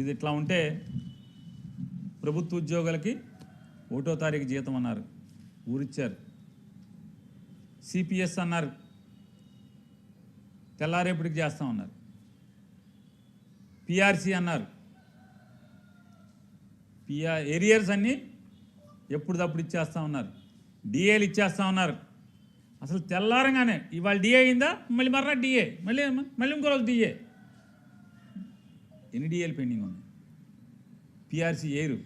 ఇది ఇట్లా ఉంటే ప్రభుత్వ ఉద్యోగులకి 1వ తారీఖు జీతం అన్నారు, ఊరిచ్చారు. సిపిఎస్ అన్నారు, తెల్లారేపటికి చేస్తామన్నారు. పిఆర్సీ అన్నారు, ఏరియర్స్ అన్నీ ఎప్పుడుదప్పుడు ఇచ్చేస్తామన్నారు. డిఏలు ఇచ్చేస్తామన్నారు. అసలు తెల్లారంగానే ఇవాళ డిఏ అయిందా, మళ్ళీ మర్రా డిఏ, మళ్ళీ ఇంకో రోజు డిఏ. ఎన్ని డిఏలు పెండింగ్ ఉన్నాయి? పిఆర్సీ ఏరు,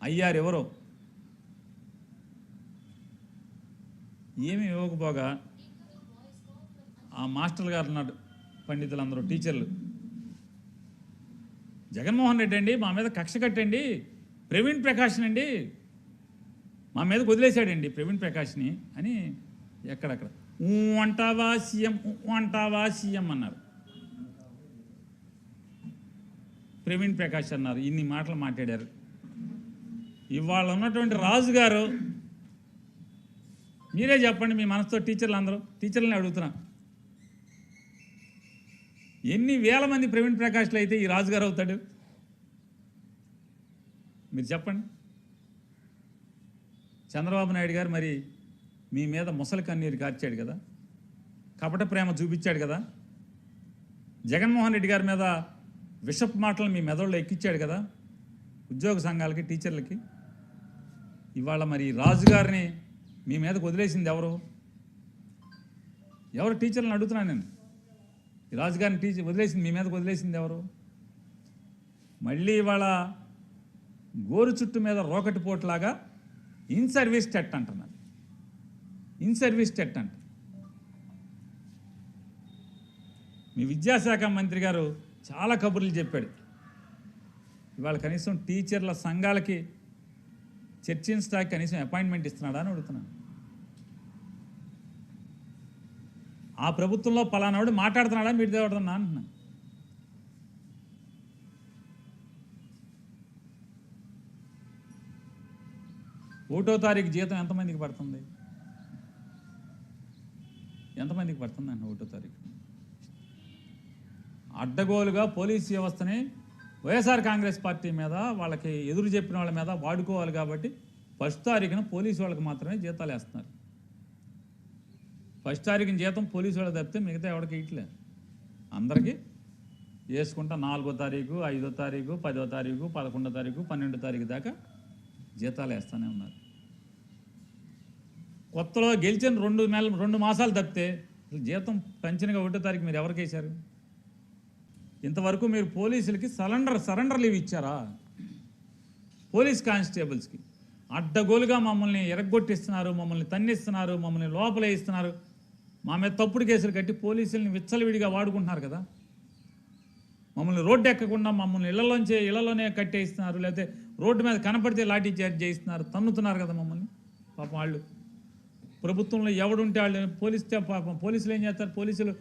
ఐఆర్ ఎవరో ఏమీ ఇవ్వకపోగా ఆ మాస్టర్లు గారు ఉన్నాడు, పండితులందరూ టీచర్లు, జగన్మోహన్ రెడ్డి అండి మా మీద కక్ష కట్టండి, ప్రవీణ్ ప్రకాష్ని అండి మా మీద వదిలేశాడండి ప్రవీణ్ ప్రకాష్ని అని ఎక్కడక్కడ అంటావా సీఎం అన్నారు. ప్రవీణ్ ప్రకాష్ అన్నారు, ఇన్ని మాటలు మాట్లాడారు. ఇవాళ ఉన్నటువంటి రాజుగారు మీరే చెప్పండి, మీ మనసుతో టీచర్లని అడుగుతున్నా, ఎన్ని వేల మంది ప్రవీణ్ ప్రకాష్లు అయితే ఈ రాజుగారు అవుతాడు? మీరు చెప్పండి. చంద్రబాబు నాయుడు గారు మరి మీ మీద ముసలి కన్నీరు కార్చాడు కదా, కపట ప్రేమ చూపించాడు కదా, జగన్మోహన్ రెడ్డి గారి మీద విషపు మాటలు మీ మెదడులో ఎక్కించాడు కదా ఉద్యోగ సంఘాలకి, టీచర్లకి. ఇవాళ మరి రాజుగారిని మీ మీదకు వదిలేసింది ఎవరు? టీచర్లను అడుగుతున్నాను నేను. ఈ రాజుగారిని వదిలేసింది మీ మీదకు వదిలేసింది ఎవరు? మళ్ళీ ఇవాళ గోరు చుట్టు మీద రోకటి పోట్లాగా ఇన్ సర్వీస్ టెట్ అంటున్నారు. ఇన్ సర్వీస్ టెట్ అంట. మీ విద్యాశాఖ మంత్రి గారు చాలా కబుర్లు చెప్పాడు. ఇవాళ కనీసం టీచర్ల సంఘాలకి చర్చించడానికి కనీసం అపాయింట్మెంట్ ఇస్తున్నాడా అని అడుగుతున్నాను. ఆ ప్రభుత్వంలో పలానాడు మాట్లాడుతున్నాడా మీరు దేవడుతున్నా అంటున్నాను. ఒకటో తారీఖు జీతం ఎంతమందికి పడుతుంది? ఎంతమందికి పడుతుందండి 1వ తారీఖు? అడ్డగోలుగా పోలీస్ వ్యవస్థని వైఎస్ఆర్ కాంగ్రెస్ పార్టీ మీద, వాళ్ళకి ఎదురు చెప్పిన వాళ్ళ మీద వాడుకోవాలి కాబట్టి 1వ తారీఖున పోలీసు వాళ్ళకి మాత్రమే జీతాలు వేస్తున్నారు. 1వ తారీఖున జీతం పోలీసు వాళ్ళకి తప్పితే మిగతా ఎవరికి ఇట్లే అందరికీ వేసుకుంటా 4వ తారీఖు, 5వ తారీఖు, 10వ తారీఖు, 11వ తారీఖు, 12వ తారీఖు దాకా జీతాలు వేస్తూనే ఉన్నారు. కొత్తలో గెలిచిన 2 మాసాలు తప్పితే జీతం పెంచినగా 1వ తారీఖు మీరు ఎవరికి వేశారు? ఇంతవరకు మీరు పోలీసులకి సరెండర్ లీవ్ ఇచ్చారా? పోలీస్ కానిస్టేబుల్స్కి అడ్డగోలుగా మమ్మల్ని ఎరగొట్టిస్తున్నారు, మమ్మల్ని తన్నిస్తున్నారు, మమ్మల్ని లోపలే ఇస్తున్నారు, మా మీద తప్పుడు కేసులు కట్టి పోలీసుల్ని విచ్చలవిడిగా వాడుకుంటున్నారు కదా. మమ్మల్ని రోడ్డు ఎక్కకుండా మమ్మల్ని ఇళ్లలోనే కట్టేస్తున్నారు, లేకపోతే రోడ్డు మీద కనపడితే లాఠీ చార్జ్ చేయిస్తున్నారు, తన్నుతున్నారు కదా మమ్మల్ని. పాపం వాళ్ళు ప్రభుత్వంలో ఎవడుంటే వాళ్ళు పోలీసులు ఏం చేస్తారు? పోలీసులు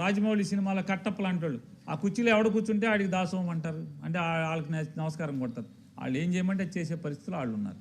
రాజమౌళి సినిమాలో కట్టప్ప లాంటి వాళ్ళు, ఆ కుర్చీలో ఎవడు కూర్చుంటే ఆడికి దాసోహం అంటారు, అంటే వాళ్ళకి నమస్కారం కొడతారు. వాళ్ళు ఏం చేయమంటే చేసే పరిస్థితులు వాళ్ళు ఉన్నారు.